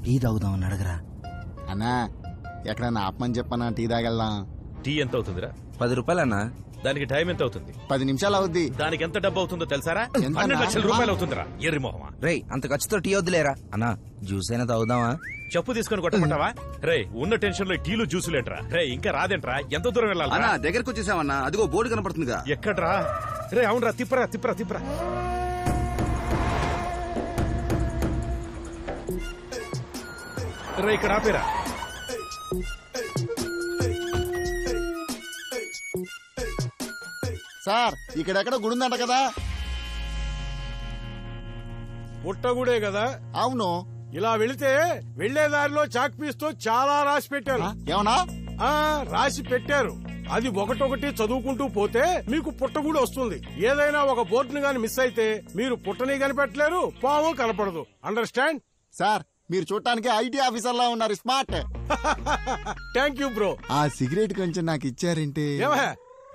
Tea తాగుదామని అడగరా. అన్నా ఎక్కడన్నా ఆపమని చెప్పనా, టీ తాగెళ్దాం. టీ ఎంత అవుతుందిరా? 10 రూపాయలన్నా. దానికి టైం ఎంత అవుతుంది? 10 నిమిషాలు అవుద్ది. దానికి ఎంత డబ్బు అవుతుందో తెలుసారా? 12 లక్షల రూపాయలు అవుతుందిరా. ఎర్రి మొహమా. రేయ్ అంత ఖర్చుతో టీ వద్దులేరా అన్నా, జ్యూస్ అయినా తాగుదామా? చెప్పు తీసుకొని కొట్టమంటావా? రే ఉన్న టెన్షన్ లో టీలు జ్యూసులేంట్రా? రే ఇంకా రాదేంట్రా? ఎంత దూరం వెళ్ళాలి? అన్నా దగ్గరకు వచ్చేసామన్నా, అదిగో బోర్డు కనపడుతుందిగా. ఎక్కడ్రా? రే అవునరా, తిప్పరా తిప్పరా తిప్పరా. రే ఇక్కడ ఆపేరా. సార్ ఇక్కడెక్కడ గుడి ఉందంట కదా? పుట్టగుడే కదా? అవును. ఇలా వెళితే వెళ్లే దారిలో చాక్ పీస్ తో చాలా రాసి పెట్టారు. ఏమన్నా రాసి పెట్టారు. అది ఒకటొకటి చదువుకుంటూ పోతే మీకు పుట్టగుడి వస్తుంది. ఏదైనా ఒక బోర్డుని గాని మిస్ అయితే మీరు పుట్టని కనిపెట్టలేరు, పాము కనపడదు. అండర్స్టాండ్? సార్ మీరు చూడటానికి ఐటీ ఆఫీసర్ లా ఉన్నారు, స్మార్ట్. Thank you bro. ఆ సిగరెట్ కొంచెం నాకు ఇచ్చారంటే.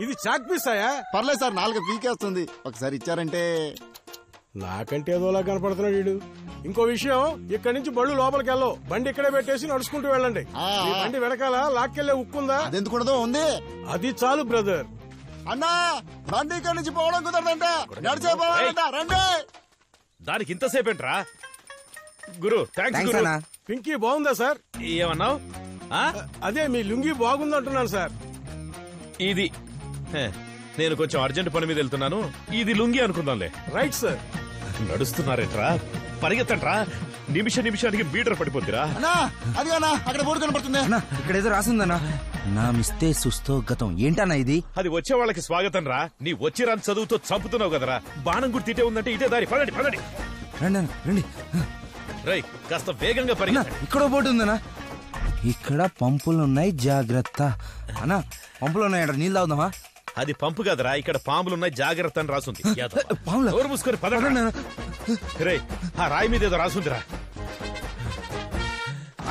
ఇది చాక్ పీస్ అయ్యా? పర్లేదు సార్, 4 పీకేస్తుంది. ఒకసారి ఇచ్చారంటే. నాకంటే ఏదోలా కనపడుతున్నాడు వీడు. ఇంకో విషయం, ఇక్కడి నుంచి బళ్ళు లోపలికి వెళ్ళవు. బండి ఇక్కడే పెట్టేసి నడుచుకుంటూ వెళ్ళండి. బండి వెనకాల లాక్కెళ్లే ఉక్కుందా? అదెందుకుండదో ఉంది. అది చాలు బ్రదర్. అన్నా బండి ఇక్కడి నుంచి పోవడం కుదరదంట, నడిచే పోవాలంట. రండి. దానికి ఇంతసేపేంట్రా? గురు థ్యాంక్స్ గురు. పింకీ బాగుందా సార్? ఏమన్నావు? అదే మీ లుంగీ బాగుందంటున్నాను సార్. ఇది నేను కొంచెం అర్జెంట్ పని మీద వెళ్తున్నాను, ఇది లుంగి అనుకుందాంలే. Right sir. నడుస్తున్నారేట్రా? పరిగెత్తంట్రా, నిమిషానికి మీటర్ పడిపోద్దిరా. అది అక్కడ బోర్డు కనపడుతుంది. ఇక్కడ ఏదో రాసిందన్నా, నా మిస్తే సుస్తో గతం. ఏంటన్నా ఇది? అది వచ్చే వాళ్ళకి స్వాగతం రా. నీ వచ్చి రాని చదువుతో చంపుతున్నావు కదరా. బాణం గుర్తు ఇటే ఉందంటే ఇటే దారి. పదండి పదండి. రండి. రై కాస్త వేగంగా పరిగెత్తండి. ఇక్కడ బోర్డు ఉందన్నా. ఇక్కడ పంపులున్నాయి, జాగ్రత్త. అన్నా పంపులు ఉన్నాయంట, నీళ్ళు తాగుదామా? అది పంపు కదరా, ఇక్కడ పాములున్నాయి, జాగ్రత్త అని రాసుంది. పాములు మూసుకొని పదండి. రే ఆ రాయి మీద ఏదో రాసుందిరా.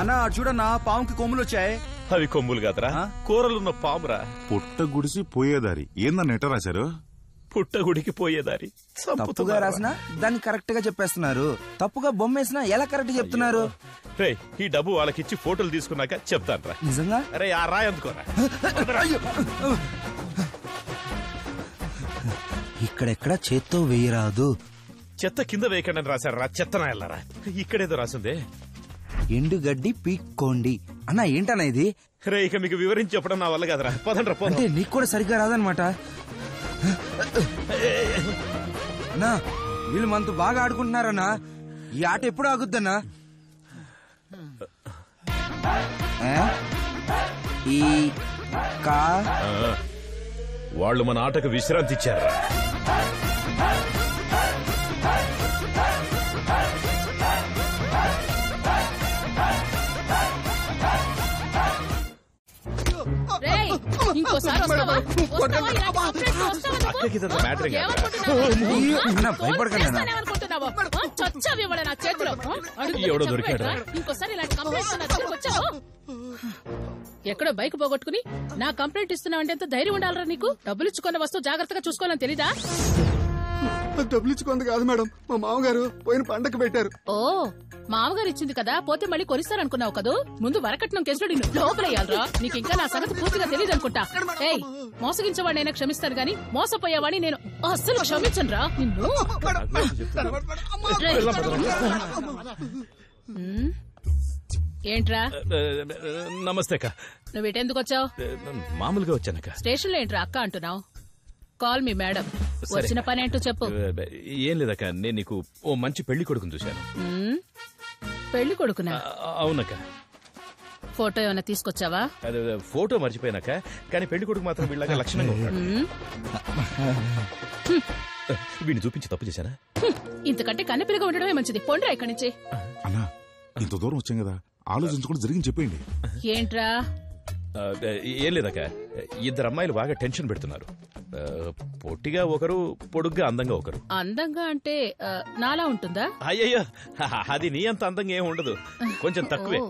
అన్నా చూడన్నా, పాముకి కొమ్ములు వచ్చాయి. అవి కొమ్ములు కాదరా, కూరలున్న పామురా. పుట్ట గుడిసి పోయేదారి ఏందన్న ఎట్ట రాశారు? పుట్టగుడికి పోయేదారి. తప్పుగా రాసినా దాన్ని కరెక్ట్ గా చెప్పేస్తున్నారు, తప్పుగా బొమ్మేసినా ఎలా కరెక్ట్ చెప్తున్నారు? రే ఈ డబ్బు వాళ్ళకిచ్చి ఫోటోలు తీసుకున్నాక చెప్తాను రా. నిజంగా? అరే ఆ రాయి అందుకోరా. ఇక్కడెక్కడ చేత్తో వేయరాదు. చెత్త కింద వేయకండి అని రాశారు రా, చెత్త నాయల్లారా. ఇక్కడేదో రాసిందే, ఎండుగడ్డి పీక్కోండి. అన్నా ఏంటన్నా ఇది? రే ఇక మీకు వివరించి చెప్పడం నా వల్ల కదరా. పదండ్రా పోదాం. అంటే నీకు కూడా సరిగ్గా రాదనమాట. అన్నా వీళ్ళు మనతో బాగా ఆడుకుంటున్నారన్నా, ఈ ఆట ఎప్పుడు ఆగుద్దన్నా? ఈ కా వాళ్ళు మన ఆటకు విశ్రాంతి ఇచ్చారా? ఎక్కడో బైక్ పోగొట్టుకుని నా కంప్లైంట్ ఇస్తున్నావంటే ఎంత ధైర్యం ఉండాలరా నీకు? డబ్బులు ఇచ్చుకున్న వస్తువు జాగ్రత్తగా చూసుకోవాలని తెలీదా? డబ్బులు ఇచ్చుకుంది కాదు మేడం, మా మామగారు పోయిన పండగ పెట్టారు. ఓ మామగారు ఇచ్చింది కదా, పోతే మళ్ళీ కొనిస్తారనుకున్నావు కదూ. ముందు వరకట్నం కేసులో నిన్ను లోపలయ్యాలరా. నీకు ఇంకా నా సంగతి పూర్తిగా తెలియదు అనుకుంటా. ఏయ్ మోసగించేవాడినైనా క్షమిస్తాను గాని మోసపోయేవాడిని నేను అస్సలు క్షమించను రా నిన్ను. ఏంట్రా? నమస్తే అక్క. నువ్వు ఇటెందుకు వచ్చావు? మామూలుగా వచ్చానక్క. స్టేషన్ లో ఏంట్రా అక్క అంటున్నావు? Call me madam. వచ్చిన పని ఏంటో చెప్పు. ఏం లేదక్క, నేను నీకు ఓ మంచి పెళ్లి కొడుకుని చూశాను. పెళ్లి కొడుకునా? అవునక్క. ఫోటో ఏమైనా తీసుకొచ్చావా? ఫోటో మర్చిపోయినాక, కానీ పెళ్లి కొడుకు మాత్రం వీళ్ళగా లక్షణంగా ఉంటాడు. వీడిని చూపించి తప్పు చేశానా? ఇంతకంటే కన్నెపిల్లగా ఉండడమే మంచిది. పొండ్రా ఇక్కడి నుంచి. అన్నా ఇంత దూరం వచ్చాం కదా, ఆలోచించుకుని జరిగింది చెప్పండి. ఏంట్రా? ఏం లేదక్క, 2 అమ్మాయిలు బాగా టెన్షన్ పెడుతున్నారు. పొట్టిగా ఒకరు, పొడుగ్గా అందంగా ఒకరు. అందంగా అంటే నాలా ఉంటుందా? అయ్యయ్యో అది నీ అంత అందంగా ఏం ఉండదు, కొంచెం తక్కువే.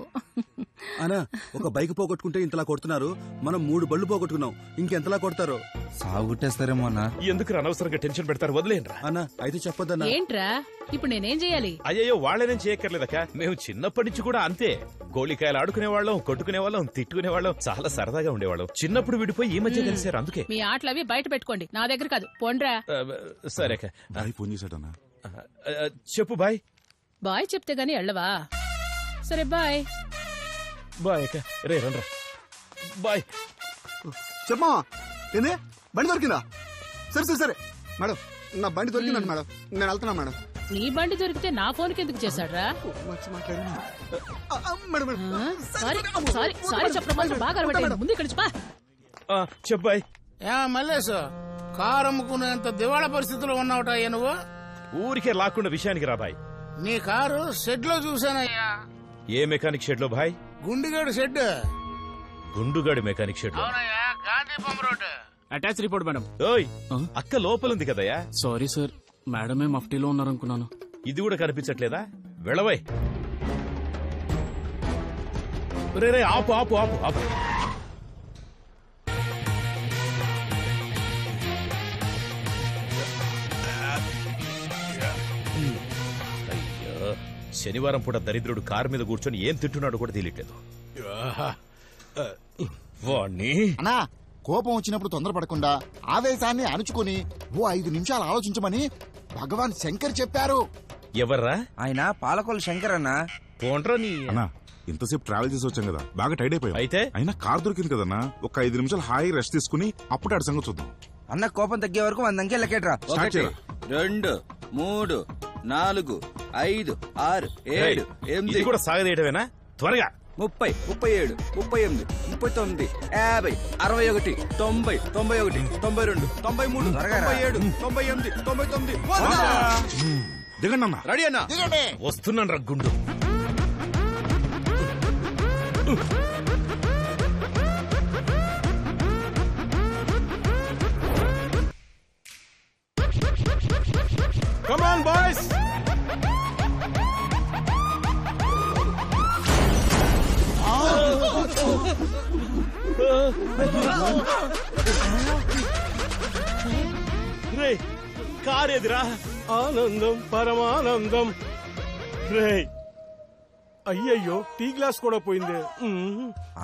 అనా ఒక బైక్ పోగొట్టుకుంటే ఇంతలా కొడుతున్నారు, మనం 3 బళ్ళు పోగొట్టుకున్నాం, ఇంకెంతలా కొడతారో. సాగుట్టేస్తారేమో అన్న. ఎందుకు అనవసరంగా టెన్షన్ పెడతారు, వదిలేండ్రా. అన్నా అయితే చెప్పొద్దన్నా. ఏంట్రా ఇప్పుడు నేనేం చెయ్యాలి? అయ్యో వాళ్ళేనేం చేయక్కర్లేదక్క, మేము చిన్నప్పటి నుంచి కూడా అంతే. గోళికాయలు ఆడుకునే వాళ్ళం, కొట్టుకునే వాళ్ళం, తిట్టుకునే వాళ్ళం, చాలా సరదాగా ఉండేవాళ్ళం. చిన్నప్పుడు విడిపోయి ఈ మధ్య కలిసారు, అందుకే. మీ ఆటలవి బయట పెట్టుకోండి, నా దగ్గర కాదు. పోండ్రా. సరే అక్క. బాయ్ ఫోన్ చేశాడన్నా. చెప్పు బాయ్. బాయ్ చెప్తే గానీ వెళ్ళవా? సరే బాయ్. బాయ్ అక్క. రే రండ్రా. బాయ్. చెప్పమా ఏంది బండి దొరికిందా? సరే సరే సరే మేడం, నా బండి దొరికిందండి మేడం, నేను వెళ్తున్నా మేడం. నీ బండి దొరికితే నా ఫోన్ కి ఎందుకు చేశాడ్రా? Madam madam sorry sorry sorry చెప్పడం మాత్రం బాగా అలవాటైంది. ముందు ఇక్కడి నుంచి పా. చెప్పు బాయ్. మల్లేశు, కారు అమ్ముకునేంత దివాళా పరిస్థితిలో ఉన్నావుటయ్యా నువ్వు. ఊరికే లాక్కున్న విషయానికి రా బాయ్. నీ కారు షెడ్ లో చూసానయ్యా. ఏ మెకానిక్ షెడ్ లో బాయ్? గుండిగాడు షెడ్. గుండుగాడి మెకానిక్ షెడ్ లో? అవునయ్యా, గాంధీపం రోడ్. Attach report madam. ఓయ్ అక్క లోపలుంది కదయ్యా. సారీ సార్, మేడమే మఫ్టీలో ఉన్నారనుకున్నాను. ఇది కూడా కనిపించట్లేదా? వెళ్ళవై. రే రే ఆపు ఆపు ఆపు ఆపు. అయ్యో, శనివారం పూట దరిద్రుడు కారు మీద కూర్చొని ఏం తింటున్నాడు కూడా తెలియట్లేదు. వాణ్ణి అన్నా, కోపం వచ్చినప్పుడు తొందరపడకుండా ఆవేశాన్ని అణుచుకుని ఓ 5 నిమిషాలు ఆలోచించమని భగవాన్ శంకర్ చెప్పారు. ఎవర్రా ఆయన? పాలకొల్లు శంకర్ అన్న. పోండ్రా నీ. అన్నా ఇంతసేపు ట్రావెల్ చేసి వచ్చాం కదా, బాగా టైడ్ అయిపోయాం. అయితే అయినా కార్ దొరికింది కదన్నా, ఒక 5 నిమిషాలు హాయి రెస్ట్ తీసుకుని అప్పుడు ఆడి సంగతి చూద్దాం. అన్న కోపం తగ్గే వరకు 100 అంకె లెక్కేట్రా. 1 2 3 4 5 6 7 ఇది 8 కూడా సాగదీయటమేనా? త్వరగా. 30 37 38 39 50 61 90 91 92 93 97 98 99 దిగండి అన్నా. రెడీ అన్నా? వస్తున్నాను రా గుండు. Come on, boys! రే కారేదిరా? ఆనందం పరమానందం. రే అయ్యయ్యో, టీ గ్లాస్ కూడా పోయింది.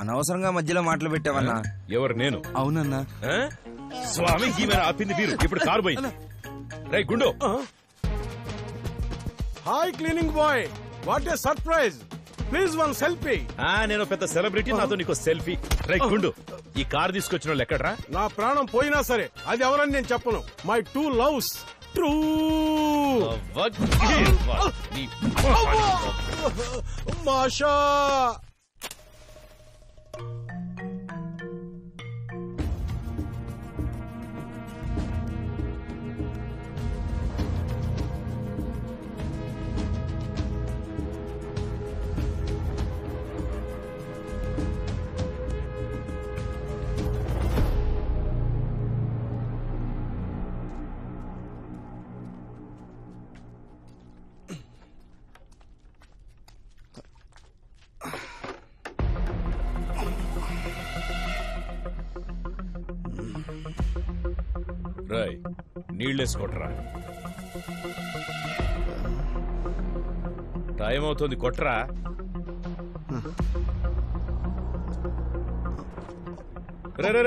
అనవసరంగా మధ్యలో మాటలు పెట్టావన్నా. ఎవరు? నేను. అవునన్నా. స్వామి ఈమె ఆపింది మీరు, ఇప్పుడు కారు పోయింది. రే గుండు. Hi cleaning boy, what a surprise. Please one selfie. నేను పెద్ద సెలబ్రిటీ, నాతో నీకు సెల్ఫీ. రే గుండు, ఈ కారు తీసుకొచ్చిన వాళ్ళు ఎక్కడ్రా? నా ప్రాణం పోయినా సరే అది ఎవరని నేను చెప్పను. My 2 loves true. మాషా. రాయ్ నీళ్ళేసుకోట్రా. టైం అవుతుంది, కొట్రా.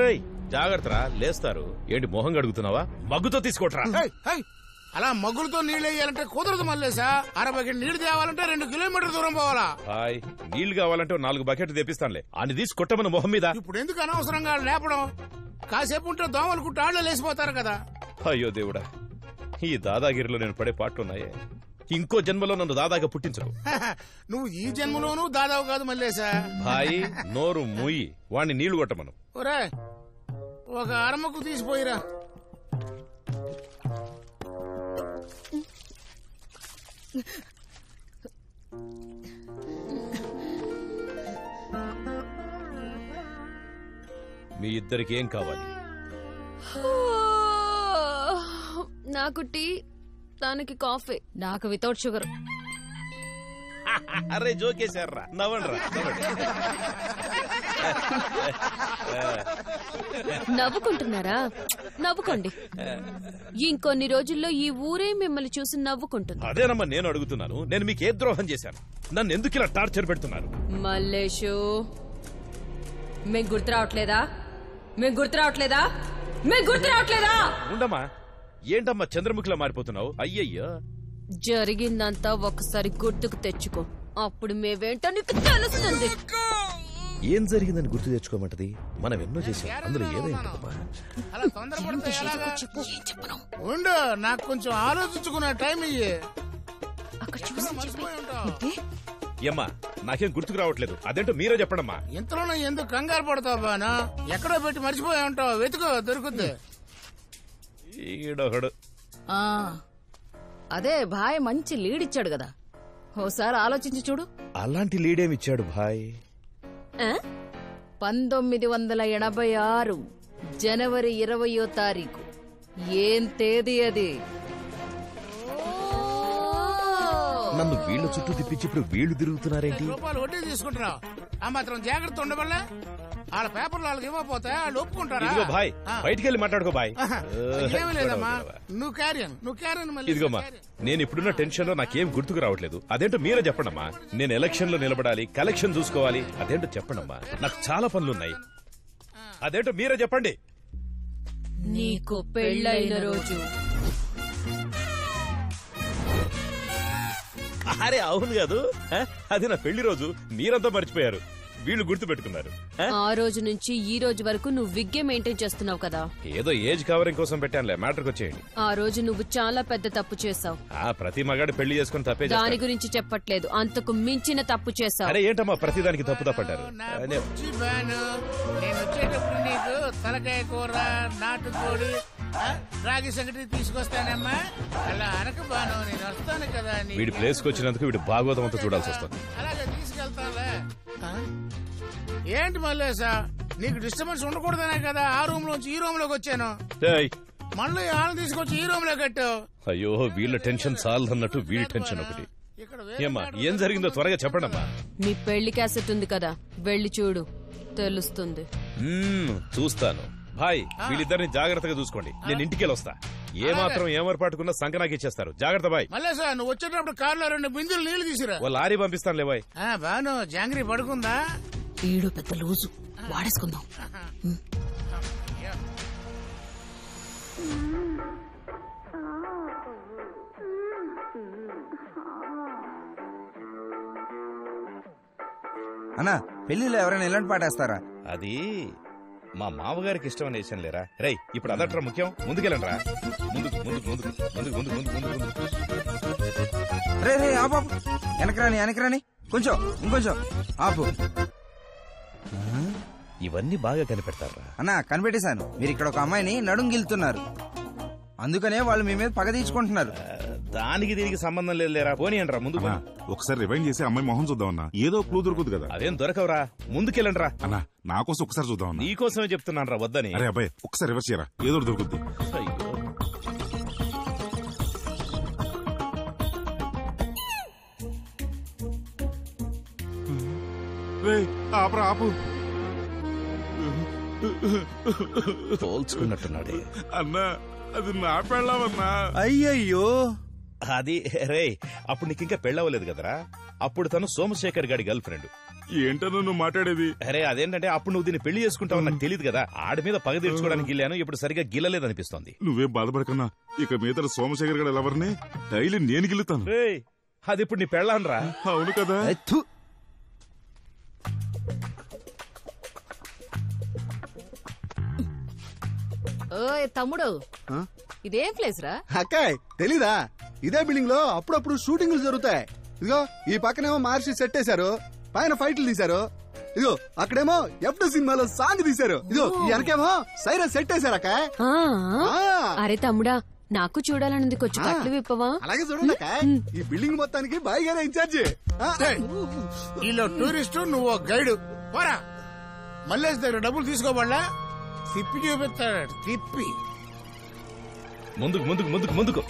రే జాగ్రత్తరా, లేస్తారు. ఏంటి మొహం గడుగుతున్నావా? మగ్గుతో తీసుకోట్రా. అలా మగ్గులతో నీళ్ళు వేయాలంటే కుదరదు మల్లేశా. 60 బకెట్ నీళ్లు తేవాలంటే 2 కిలోమీటర్ దూరం పోవాలా? హాయ్, నీళ్లు కావాలంటే 4 బకెట్లు తెప్పిస్తానులే. అని తీసి కొట్టమని మొహం మీద. ఇప్పుడు ఎందుకు అనవసరంగా లేపడం? కాసేపు ఉంటే దోమలు కుట్టి ఆళ్లు లేసిపోతారు కదా. అయ్యో దేవుడా, ఈ దాదాగిరిలో నేను పడే పాటలున్నాయే. ఇంకో జన్మలో నన్ను దాదాగా పుట్టించకు. నువ్వు ఈ జన్మలోనూ దాదావు కాదు మల్లేశా. హాయ్, నోరు మూయి, వాణ్ణి నీళ్లు కొట్టమను. ఒరే, ఒక అరమకు తీసిపోయిరా. మీ ఇద్దరికి ఏం కావాలి? నాకు టీ, తనకి కాఫీ, నాకు వితౌట్ షుగర్. అరే జోకేశారా, నవ్వండ్రా. నవ్వుకుంటున్నారా? నవ్వుకోండి. ఇంకొన్ని రోజుల్లో ఈ ఊరే మిమ్మల్ని చూసి నవ్వుకుంటుంది. అదేనమ్మా నేను అడుగుతున్నాను. నేను మీకు ఏ ద్రోహం చేశాను? నన్ను ఎందుకు ఇలా టార్చర్ పెడుతున్నారు? మల్లేషు, మీకు గుర్తు రావట్లేదా? మీకు గుర్తు రావట్లేదా? మీకు గుర్తు రావట్లేదా? ఉండమ్మా, ఏంటమ్మా చంద్రముఖిలా మారిపోతున్నావు? అయ్యయ్యో, జరిగిందంతా ఒకసారి గుర్తుకు తెచ్చుకో, అప్పుడు మేవేంటో నీకు తెలుస్తుంది. ఏం జరిగిందని గుర్తు తెచ్చుకోమంటది? మనం ఎన్నో చేసాం, అందులో ఏమైందమ్మా? అలా తొందరపడితే ఎలాగా? ఉండు, నాకు కొంచెం ఆలోచించుకునే టైం ఇయ్యి. మర్చిపోయి ఉంటావు. ఏమ్మా, నాకేం గుర్తుకు రావట్లేదు. అదేంటో మీరే చెప్పండమ్మా. ఇంతలోనే ఎందుకు కంగారు పడతావు బాను? ఎక్కడో పెట్టి మర్చిపోయి ఉంటావు, వెతుకో, దొరుకుద్ది. ఈడొకడు. అదే భాయ్ మంచి లీడ్ ఇచ్చాడు కదా, ఓసారి ఆలోచించి చూడు. అలాంటి లీడేమిచ్చాడు భాయ్? 1986 జనవరి 20వ తారీఖు. ఏం తేదీ అది? నన్ను వీళ్ళ చుట్టూ తిప్పించి ఇప్పుడు వీళ్ళు తిరుగుతున్నారేంటి? రూపాయలు వడ్డీ తీసుకుంటున్నావు, ఆ మాత్రం జాగ్రత్త ఉండవల్ల. వాళ్ళ పేపర్లు వాళ్ళకి ఇవ్వకపోతే వాళ్ళు ఒప్పుకుంటారా? ఇదిగో భాయ్, బయటికి వెళ్ళి మాట్లాడుకో భాయ్. ఏమీ లేదమ్మా, నువ్వు క్యారియన్ మళ్ళీ. ఇదిగోమ్మా, నేను ఇప్పుడున్న టెన్షన్ లో నాకేం గుర్తుకు రావట్లేదు. అదేంటో మీరే చెప్పండమ్మా. నేను ఎలక్షన్ లో నిలబడాలి, కలెక్షన్ చూసుకోవాలి. అదేంటో చెప్పండమ్మా, నాకు చాలా పనులున్నాయి. అదేంటో మీరే చెప్పండి. నీకు పెళ్ళైన రోజు. అరే అవును కాదు, అది నా పెళ్లి రోజు. మీరంతా మర్చిపోయారు, వీళ్ళు గుర్తు పెట్టుకున్నారు. ఆ రోజు నుంచి ఈ రోజు వరకు నువ్వు విగ్గే మెయింటైన్ చేస్తున్నావు కదా. ఏదో ఏజ్ కవరింగ్ కోసం పెట్టానులే, మ్యాటర్కి వచ్చేయండి. ఆ రోజు నువ్వు చాలా పెద్ద తప్పు చేసావు. ప్రతి మగాడు పెళ్లి చేసుకుని తప్పే దాని చేస్తాడు. గురించి చెప్పట్లేదు, అంతకు మించిన తప్పు చేసావు. అరే ఏంటమ్మా ప్రతిదానికి తప్పు తప్పంటారు? నేను వచ్చేటప్పుడు నీకు తలకాయ కూర, నాటుకోడి, రాగి సంగటి తీసుకొస్తానమ్మా. అలా అనక బాను, నేను వస్తాను కదా. వీడి ప్లేస్ కి వచ్చినందుకు వీడు భాగవతం అంతా చూడాల్సి వస్తుంది. అలాగే తీసుకెళ్తానులే. ఏంటి మల్లేసా, నీకు డిస్టర్బెన్స్ ఉండకూడదనే కదా ఆ రూమ్ లోంచి ఈ రూమ్ లోకి వచ్చాను. మళ్ళీ వాళ్ళని తీసుకొచ్చి ఈ రూమ్ లో కట్టావు. అయ్యో, వీళ్ళ టెన్షన్ చాలదన్నట్టు వీడి టెన్షన్ ఒకటి. ఏమ్మా, ఏం జరిగిందో త్వరగా చెప్పండమ్మా. మీ పెళ్లి క్యాసెట్ ఉంది కదా, వెళ్ళి చూడు, తెలుస్తుంది. చూస్తాను భాయ్. వీళ్ళిద్దరిని జాగ్రత్తగా చూసుకోండి. నేను ఇంటికి వస్తా. ఏ మాత్రం ఏమరపాటుకున్నా సంఖ్య నాకు ఇచ్చేస్తారు. జాగ్రత్త బాయ్. మల్లేసా, నువ్వు వచ్చేటప్పుడు కారులో 2 బిందులు నీళ్లు తీసిరా. ఓ లారీ పంపిస్తానులే బాయ్. బాను, జాంగ్రీ పడుకుందా? ఈడు పెద్ద లూజు, వాడేసుకుందాం. అన్నా, పెళ్లిలో ఎవరైనా ఎలాంటి పాటేస్తారా? అది మా మామగారికి ఇష్టం అని వేసాను లేరా. రై, ఇప్పుడు అదట్రా ముఖ్యం. ముందుకెళ్ళండి రా. ముందుకు ముందుకు ముందుకు ముందుకు ముందుకు ముందుకు ముందుకు. రే రే ఆపు, వెనకరాని కొంచెం, ఇంకొంచెం ఆపు. ఇవన్నీ బాగా కనిపెడతారా? అన్నా, కనిపెట్టేశాను. మీరు ఇక్కడ ఒక అమ్మాయిని నడుం గిలుతున్నారు, అందుకనే వాళ్ళు మీ మీద పగ తీర్చుకుంటున్నారు. దానికి దీనికి సంబంధం లేదు లేరా. పోనీ అంటారా ముందు. ఒకసారి రివైండ్ చేసి అమ్మాయి మొహం చూద్దామన్నా, ఏదో క్లూ దొరుకుతుంది కదా. అదేం దొరకవరా, ముందుకెళ్ళండి రా. అన్నా, నా కోసం ఒకసారి చూద్దామన్నా. నీకోసమే చెప్తున్నాను రా, వద్దని. అరే అబ్బాయి, ఒకసారి రివర్స్ చేయరా, ఏదో దొరుకుద్ది. ఆపు. పోల్చుకున్నట్టున్నాడే. అన్నా, అది నా పెళ్ళామన్నా. అయ్యయ్యో, అది రే, అప్పుడు నీకు ఇంకా పెళ్ళవలేదు కదరా. అప్పుడు తను సోమశేఖర్ గారి గర్ల్ ఫ్రెండ్. ఏంటన్నా నువ్వు మాట్లాడేది? అరే అదేంటంటే, అప్పుడు నువ్వు దీన్ని పెళ్లి చేసుకుంటావు నాకు తెలియదు కదా. ఆడి మీద పగ తీర్చుకోవడానికి వెళ్ళాను, ఇప్పుడు సరిగా గిల్లలేదనిపిస్తోంది. నువ్వేం బాధపడకన్నా, ఇక మీద సోమశేఖర్ గారు ఎవరిని డైలీ నేను గిల్లుతాను. రే, అది ఇప్పుడు నీ పెళ్ళానరా. అవును కదా. ఓయ్ తమ్ముడు, ఇదేం ప్లేస్ రా? అక్కాయ్ తెలీదా? ఇదే బిల్డింగ్ లో అప్పుడప్పుడు షూటింగ్లు జరుగుతాయి. ఇదిగో ఈ పక్కనేమో మహర్షి సెట్ వేశారు, పైన ఫైట్లు తీశారు. ఇదిగో అక్కడేమో F2 సినిమాలో సాంగ్ తీశారు. ఇదిగో ఈ వెనకేమో సైరన్ సెట్ వేశారు అక్కాయ్. అరే తమ్ముడా, నాకు చూడాలనుంది, కొంచెం కట్లు విప్పవా? అలాగే చూడండి అక్కాయ్, ఈ బిల్డింగ్ మొత్తానికి బాయిగానే ఇన్ఛార్జి. వీళ్ళు టూరిస్టు, నువ్వు గైడ్. పోరా, మల్లేష్ దగ్గర డబ్బులు తీసుకోబడలా, తిప్పి చూపిస్తాడు. తిప్పి ముందుకు ముందుకు ముందుకు ముందుకు.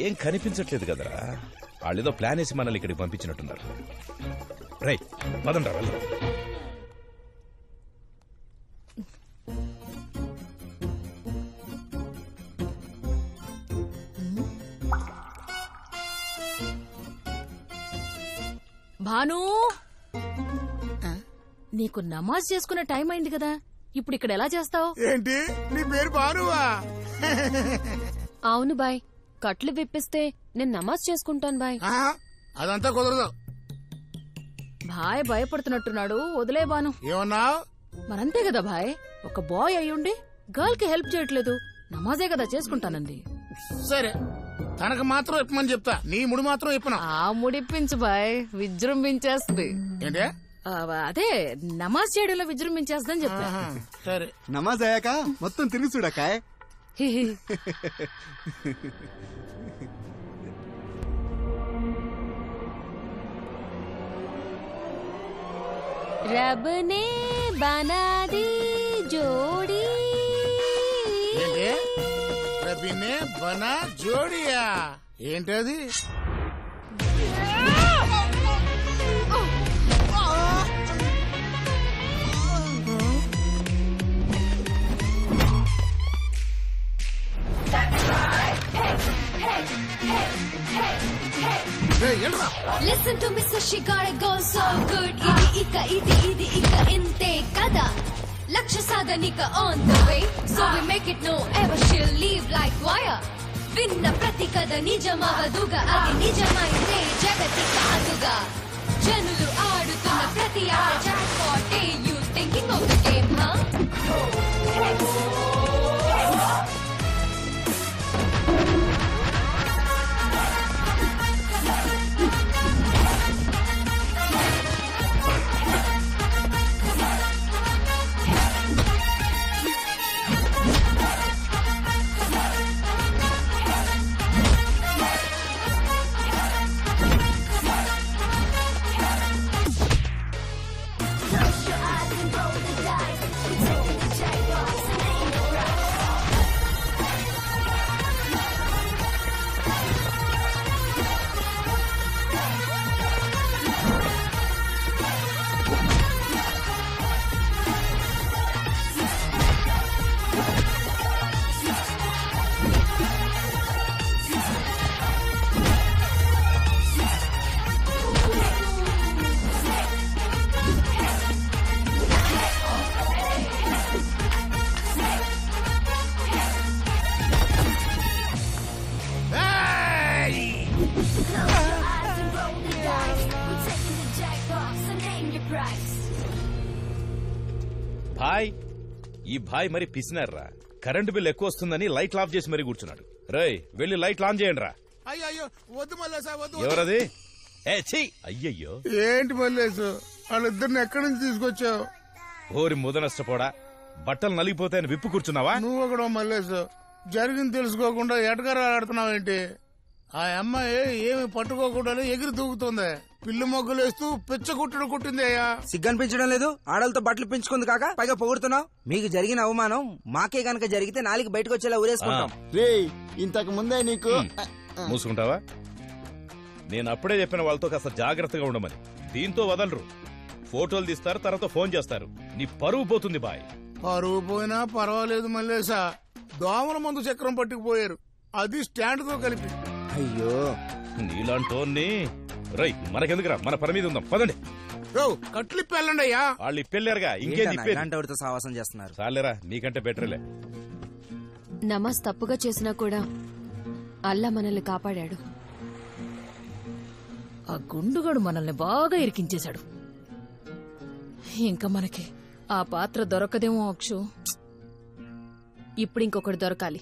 ఏం కనిపించట్లేదు కదరా. వాళ్ళేదో ప్లాన్ వేసి మనల్ని ఇక్కడికి పంపించినట్టున్నారు. రైట్, పదండ్రా వెళ్దాం. భాను, నీకు నమాజ్ చేసుకునే టైం అయింది కదా, ఇప్పుడు ఇక్కడ ఎలా చేస్తావు? ఏంటి నీ పేరు భానువా? అవును బాయ్, కట్లు విప్పిస్తే నేను నమాజ్ చేసుకుంటాను బాయ్. అదంతా కుదరదు. భాయ్ భయపడుతున్నట్టున్నాడు, వదిలే బాను. ఏమన్నావు? మరంతే కదా భాయ్, ఒక బాయ్ అయ్యుండి గర్ల్ కి హెల్ప్ చేయట్లేదు, నమాజే కదా చేసుకుంటానంది. సరే, తనకు మాత్రం ఇప్పమని చెప్తా, నీ ముడి మాత్రం ఇప్పను. ఆ ముడిపించు బాయ్, విజృంభించేస్తుంది. ఏంటే? అదే నమాజ్ చేయడంలో విజృంభించేస్తుందని చెప్తా. సరే, నమాజ్ అయ్యాక మొత్తం తిరిగి చూడకాయ్. रब ने बना दी जोड़ी. ఏంటి? రబీనే బనా జోడియా? ఏంటది? Listen to me, so she got it going so good. Idi ika inte kada. Laksha sadhanika on the way, so we make it no ever she'll leave like wire. Vinna prati kada nijamavaduga, adi nijamainte jagatika aduga. Janulu aadutunna prati aata jackpot. You thinking of the game, huh? భాయ్, ఈ భాయ్ మరి పిసినారా, current bill ఎక్కువ వస్తుందని light of చేసి మరీ కూర్చున్నాడు. రేయ్, వెళ్ళి light on చేయండి రా. అయ్యో వద్దు మల్లేసా, వద్దు. ఎవరది? అయ్యయ్యో, ఏంటి మల్లేసు, వాళ్ళిద్దరిని ఎక్కడి నుంచి తీసుకొచ్చావు? ఓరి ముద నష్టపోడా, బట్టలు నలిగిపోతాయని విప్పు కూర్చున్నావా? నువ్వు ఒకడు మల్లేసు, జరిగింది తెలుసుకోకుండా ఎటకారా ఆడుతున్నావేంటి? ఆ అమ్మాయి ఏమి పట్టుకోకుండా ఎగిరి దూకుతుంది, పిల్లి మొగ్గులేస్తూ పిచ్చ కుట్టుడు కుట్టింది. అయ్యా, సిగ్గనిపించడం లేదు? ఆడలతో బట్టలు పెంచుకుంది కాక పైగా పొగుడుతున్నావు. మీకు జరిగిన అవమానం మాకే గనక జరిగితే నాలుగు బయటకు వచ్చేలా ఊరేసుకుంటాం. ఇంతకు ముందే నీకు మూసుకుంటావా? నేను అప్పుడే చెప్పిన వాళ్ళతో కాస్త జాగ్రత్తగా ఉండమని. దీంతో వదలరు, ఫోటోలు తీస్తారు, తర్వాత ఫోన్ చేస్తారు. నీ పరువు పోతుంది బాయ్. పరువు పోయినా పర్వాలేదు మల్లేసా, దోమల మందు చక్రం పట్టుకుపోయారు, అది స్టాండ్ తో కలిపి. అయ్యో, నీలాంటోన్ని రై, మనకెందుకురా, మన పని మీద ఉందాం, పదండి. కట్లిప్పి వెళ్ళండి అయ్యా. వాళ్ళు ఇప్పెళ్ళారుగా, ఇంకేం ఇలాంటి సావాసం చేస్తున్నారు. చాలేరా, నీకంటే బెటర్లే. నమాజ్ తప్పుగా చేసినా కూడా అల్లా మనల్ని కాపాడాడు. ఆ గుండుగాడు మనల్ని బాగా ఇరికించేశాడు. ఇంకా మనకి ఆ పాత్ర దొరకదేమో అక్షు. ఇప్పుడు ఇంకొకటి దొరకాలి.